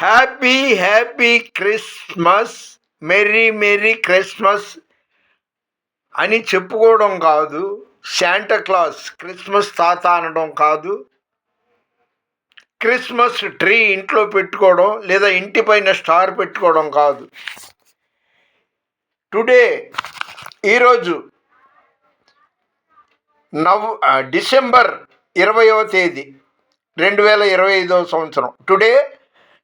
Happy happy Christmas, merry merry Christmas అని చెప్పుకోవడం కాదు. శాంటా క్లాస్ క్రిస్మస్ తాత అనడం కాదు. క్రిస్మస్ ట్రీ ఇంట్లో పెట్టుకోవడం లేదా ఇంటి పైన స్టార్ పెట్టుకోవడం కాదు. టుడే ఈరోజు డిసెంబర్ 20వ తేదీ 2025 సంవత్సరం. Today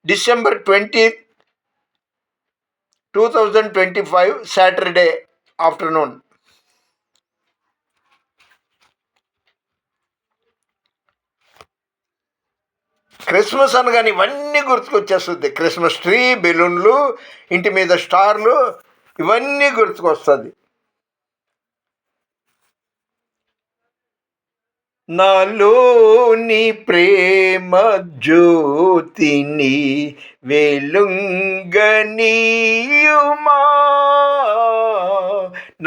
December 2025 Saturday afternoon. Christmas అనగానే ఇవన్నీ గుర్తుకొచ్చేస్తుంది. క్రిస్మస్ ట్రీ, బెలూన్లు, ఇంటి మీద స్టార్లు, ఇవన్నీ గుర్తుకొస్తుంది. నాలోని ప్రేమ జ్యోతిని వెలుంగనీయుమా,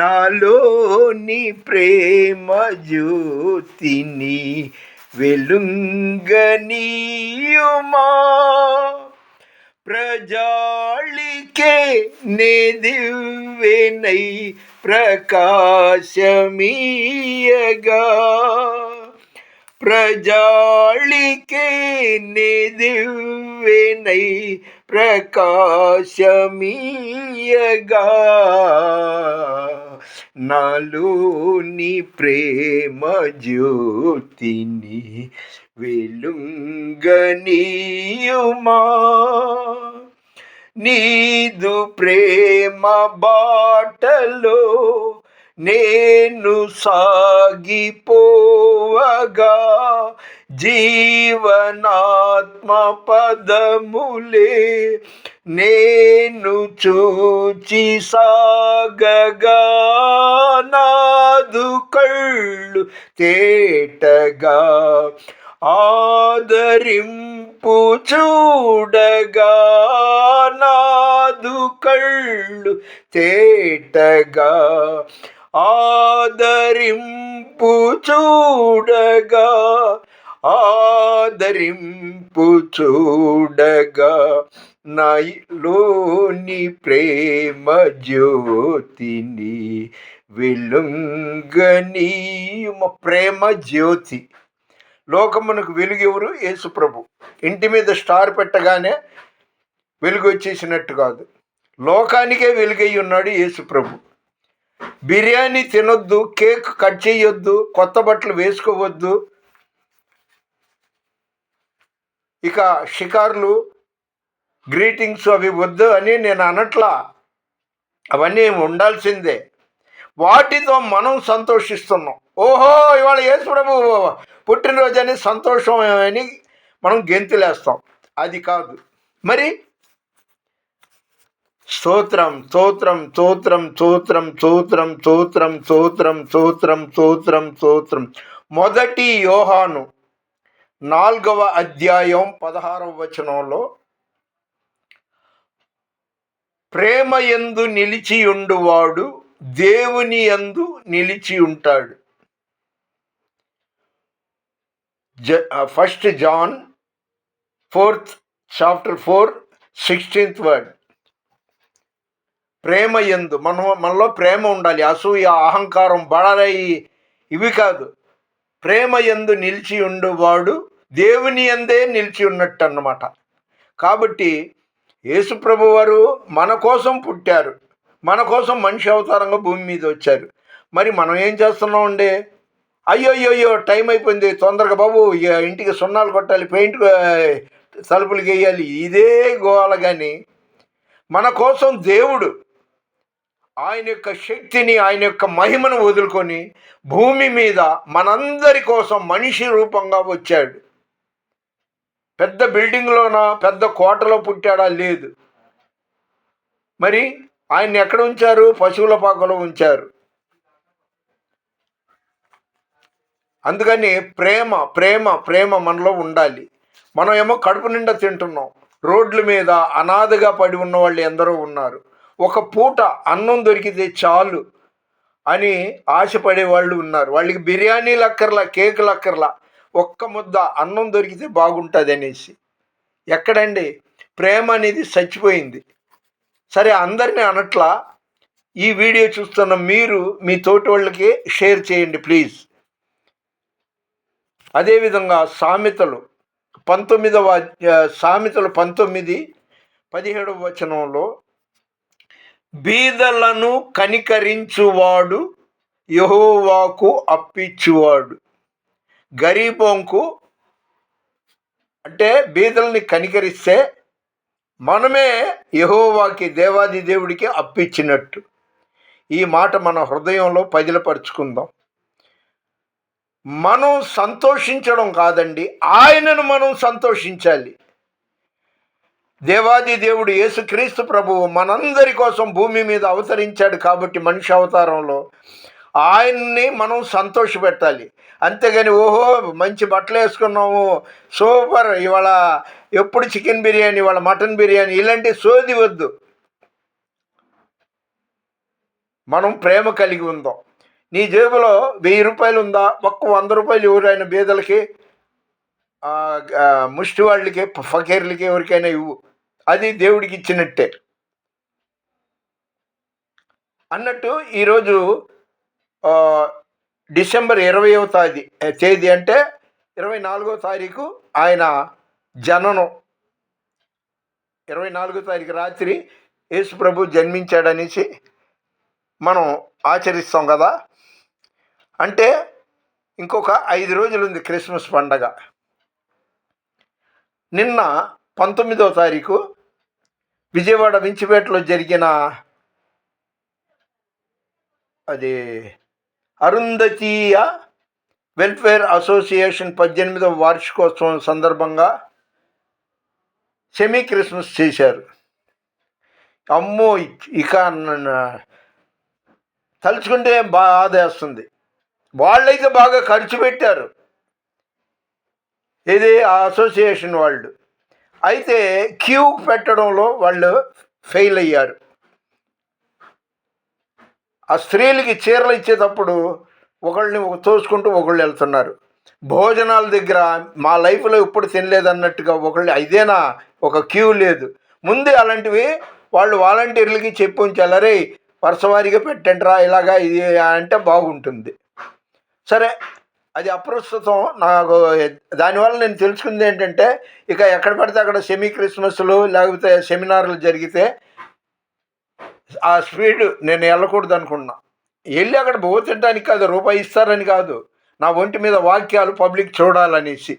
నాలోని ప్రేమ జ్యోతిని వెలుంగనీయుమా, ప్రజాళికే నే దివ్వెనై ప్రకాశమీయగా, ప్రజాళికే నే దివ్వెనై ప్రకాశమీయగా, నాలోని ప్రేమ జ్యోతిని వెలుంగనీయుమా, నీదు ప్రేమ బాటలో నేను సాగిపోవగా, జీవనాత్మ పదములే నేను చూచి సాగగా, నాదు కళ్ళు తేటగా ఆదరింపు చూడగా, నాదు కళ్ళు తేటగా ఆదరింపు చూడగా, ఆదరింపు చూడగా, నాలోని ప్రేమ జ్యోతిని వెలుంగనీయుమ. ప్రేమ జ్యోతి. లోకమునకు వెలుగు ఎవరు? యేసు ప్రభు. ఇంటి మీద స్టార్ పెట్టగానే వెలుగు వచ్చేసినట్టు కాదు, లోకానికే వెలుగై ఉన్నాడు యేసు ప్రభు. బిర్యానీ తినొద్దు, కేక్ కట్ చేయొద్దు, కొత్త బట్టలు వేసుకోవద్దు, ఇక షికార్లు, గ్రీటింగ్స్ అవి వద్దు అని నేను అనట్లా. అవన్నీ ఉండాల్సిందే. వాటితో మనం సంతోషిస్తున్నాం. ఓహో, ఇవాళ యేసు ప్రభు పుట్టినరోజు అని సంతోషం అని మనం గెంతులేస్తాం. అది కాదు. మరి స్తోత్రం స్తోత్రం స్తోత్రం స్తోత్రం స్తోత్రం స్తోత్రం స్తోత్రం స్తోత్రం స్తోత్రం స్తోత్రం. మొదటి యోహాను 4వ అధ్యాయం 16వ వచనంలో, ప్రేమ యందు నిలిచియుండువాడు దేవుని యందు నిలిచి ఉంటాడు. 1 John 4th chapter 4 16th word. ప్రేమ యందు మనలో ప్రేమ ఉండాలి. అసూయ, అహంకారం, బడాయి ఇవి కాదు. ప్రేమ యందు నిలిచి ఉండువాడు దేవుని యందే నిలిచి ఉన్నట్టు అన్నమాట. కాబట్టి యేసు ప్రభు వారు మన కోసం పుట్టారు, మన కోసం మనిషి అవతారంగా భూమి మీద వచ్చారు. మరి మనం ఏం చేస్తున్నామండి? అయ్యో టైం అయిపోయింది, తొందరగా బాబు ఇంటికి సున్నాలు కొట్టాలి, పెయింట్ తలుపులు వేయాలి, ఇదే గోల. కానీ మన కోసం దేవుడు ఆయన యొక్క శక్తిని, ఆయన యొక్క మహిమను వదులుకొని భూమి మీద మనందరి కోసం మనిషి రూపంగా వచ్చాడు. పెద్ద బిల్డింగ్లోనా, పెద్ద కోటలో పుట్టాడా? లేదు. మరి ఆయన్ని ఎక్కడ ఉంచారు? పశువుల పాకలో ఉంచారు. అందుకని ప్రేమ ప్రేమ ప్రేమ మనలో ఉండాలి. మనం ఏమో కడుపు నిండా తింటున్నాం. రోడ్ల మీద అనాథగా పడి ఉన్న వాళ్ళు ఎందరో ఉన్నారు. ఒక పూట అన్నం దొరికితే చాలు అని ఆశపడే వాళ్ళు ఉన్నారు. వాళ్ళకి బిర్యానీలు అక్కర్లా, కేకులు అక్కర్లా, ఒక్క ముద్ద అన్నం దొరికితే బాగుంటుంది అనేసి. ఎక్కడండి? ప్రేమ అనేది చచ్చిపోయింది. సరే, అందరినీ అనట్లా, ఈ వీడియో చూస్తున్న మీరు మీ తోటి వాళ్ళకి షేర్ చేయండి ప్లీజ్. అదేవిధంగా సామెతలు 19:17 బీదలను కనికరించువాడు యెహోవాకు అప్పిచ్చువాడు. గరీబోంకు అంటే బీదల్ని కనికరిస్తే మనమే యెహోవాకి, దేవాది దేవుడికి అప్పిచ్చినట్టు. ఈ మాట మన హృదయంలో పదిలపరుచుకుందాం. మనం సంతోషించడం కాదండి, ఆయనను మనం సంతోషించాలి. దేవాది దేవుడు యేసుక్రీస్తు ప్రభువు మనందరి కోసం భూమి మీద అవతరించాడు కాబట్టి మనిషి అవతారంలో ఆయన్ని మనం సంతోషపెట్టాలి. అంతేగాని ఓహో మంచి బట్టలు వేసుకున్నాము, సూపర్, ఇవాళ ఎప్పుడు చికెన్ బిర్యానీ, ఇవాళ మటన్ బిర్యానీ, ఇలాంటి సోది వద్దు. మనం ప్రేమ కలిగి ఉందాం. నీ జేబులో 1000 రూపాయలు ఉందా, ఒక్క 100 రూపాయలు ఎవరైనా బీదలకి, ముష్టి వాళ్ళకి, ఫకీర్లకి ఎవరికైనా ఇవ్వు, అది దేవుడికి ఇచ్చినట్టే అన్నట్టు. ఈరోజు డిసెంబర్ 20వ తేదీ అంటే 24వ తారీఖు ఆయన జననం. 24వ తారీఖు రాత్రి యేసు ప్రభు జన్మించాడనేసి మనం ఆచరిస్తాం కదా. అంటే ఇంకొక 5 రోజులు ఉంది క్రిస్మస్ పండగ. నిన్న 19వ తారీఖు విజయవాడ వించిపేటలో జరిగిన అది అరుంధతీయ వెల్ఫేర్ అసోసియేషన్ 18వ వార్షికోత్సవం సందర్భంగా సెమీ క్రిస్మస్ చేశారు. అమ్మో, ఇక తలుచుకుంటే బాధ వేస్తుంది. వాళ్ళైతే బాగా ఖర్చు పెట్టారు, ఇది ఆ అసోసియేషన్ వాళ్ళు. అయితే క్యూ పెట్టడంలో వాళ్ళు ఫెయిల్ అయ్యారు. ఆ స్త్రీలకి చీరలు ఇచ్చేటప్పుడు ఒకళ్ళని తోసుకుంటూ ఒకళ్ళు వెళ్తున్నారు. భోజనాల దగ్గర మా లైఫ్లో ఎప్పుడు తినలేదన్నట్టుగా ఒకళ్ళు, ఇదేనా ఒక క్యూ లేదు. ముందే అలాంటివి వాళ్ళు వాలంటీర్లకి చెప్పి ఉంచాలి, అరే వరుసవారీగా పెట్టండిరా ఇలాగా, ఇది అంటే బాగుంటుంది. సరే, అది అప్రస్తుతం. నాకు దానివల్ల నేను తెలుసుకుంది ఏంటంటే, ఇక ఎక్కడ పడితే అక్కడ సెమీ క్రిస్మస్లు లేకపోతే సెమినార్లు జరిగితే ఆ స్పీడ్ నేను వెళ్ళకూడదు అనుకున్నా. వెళ్ళి అక్కడ బో తినడానికి కాదు, రూపాయి ఇస్తారని కాదు, నా ఒంటి మీద వాక్యాలు పబ్లిక్ చూడాలనేసి,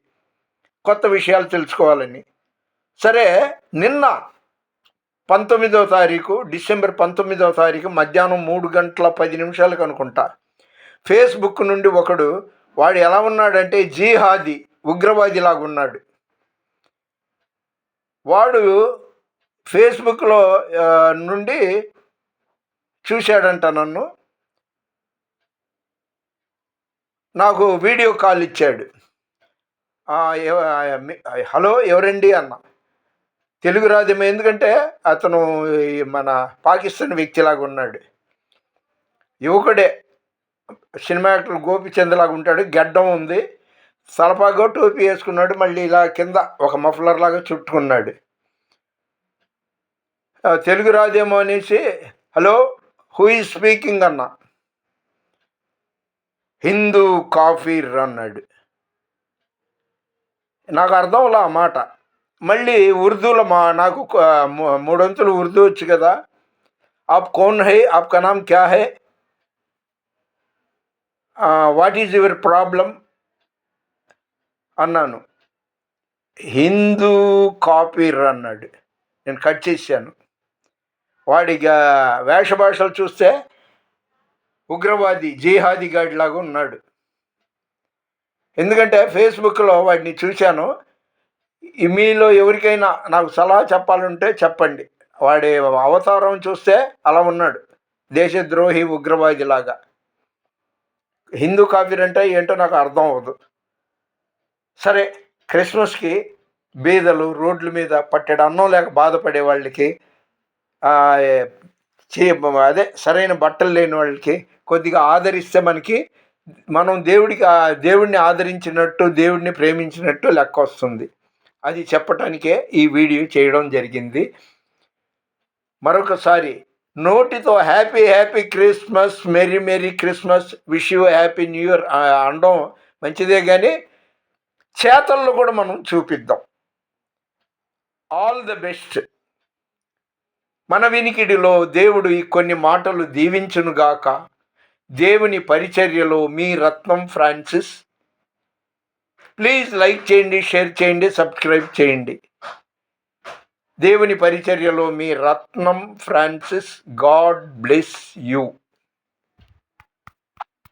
కొత్త విషయాలు తెలుసుకోవాలని. సరే, నిన్న 19వ తారీఖు డిసెంబర్ 19వ తారీఖు మధ్యాహ్నం 3:10 అనుకుంటా, ఫేస్బుక్ నుండి ఒకడు, వాడు ఎలా ఉన్నాడంటే జిహాదీ ఉగ్రవాదిలాగా ఉన్నాడు. వాడు ఫేస్బుక్లో నుండి చూశాడంట నన్ను, నాకు వీడియో కాల్ ఇచ్చాడు. హలో ఎవరండి అన్న. తెలుగు రాదేమో, ఎందుకంటే అతను మన పాకిస్తాన్ వ్యక్తిలాగా ఉన్నాడు. యువకుడే, సినిమా యాక్టర్ గోపిచంద్ లాగా ఉంటాడు, గడ్డం ఉంది, సలపాగో టోపీ వేసుకున్నాడు, మళ్ళీ ఇలా కింద ఒక మఫ్లర్ లాగా చుట్టుకున్నాడు. తెలుగు రాదేమో అనేసి హలో హూ ఈజ్ స్పీకింగ్ అన్న. హిందూ కాఫీర్ అన్నాడు. నాకు అర్థంలా ఆ మాట. మళ్ళీ ఉర్దూలో నాకు 3 వంతులు ఉర్దూ వచ్చు కదా. ఆప్ కౌన్ హై, ఆప్కా నామ్ క్యా high, what is your problem అన్నాను. హిందూ కాపీర్ అన్నాడు. నేను కట్ చేశాను. వాడిగా వేషభాషలు చూస్తే ఉగ్రవాది, జిహాదీ గాడిలాగా ఉన్నాడు. ఎందుకంటే ఫేస్బుక్లో వాడిని చూశాను. మీలో ఎవరికైనా నాకు సలహా చెప్పాలంటే చెప్పండి. వాడి అవతారం చూస్తే అలా ఉన్నాడు, దేశద్రోహి ఉగ్రవాదిలాగా. హిందూ కాఫీర్ అంటే ఏంటో నాకు అర్థం అవ్వదు. సరే, క్రిస్మస్కి బీదలు, రోడ్ల మీద పట్టెడు అన్నం లేక బాధపడే వాళ్ళకి, అదే సరైన బట్టలు లేని వాళ్ళకి కొద్దిగా ఆదరిస్తే మనం దేవుడిని ఆదరించినట్టు, దేవుడిని ప్రేమించినట్టు లెక్క వస్తుంది. అది చెప్పటానికే ఈ వీడియో చేయడం జరిగింది. మరొకసారి నోటితో happy happy Christmas, merry merry Christmas, wish you happy new year అనడం మంచిదే, కానీ చేతల్లో కూడా మనం చూపిద్దాం. All the best. మన వినికిడిలో దేవుడు ఈ కొన్ని మాటలు దీవించునుగాక. దేవుని పరిచర్యలో మీ రత్నం ఫ్రాన్సిస్. ప్లీజ్ లైక్ చేయండి, షేర్ చేయండి, సబ్స్క్రైబ్ చేయండి. దేవుని పరిచర్యలో మీ Ratnam Francis. God bless you.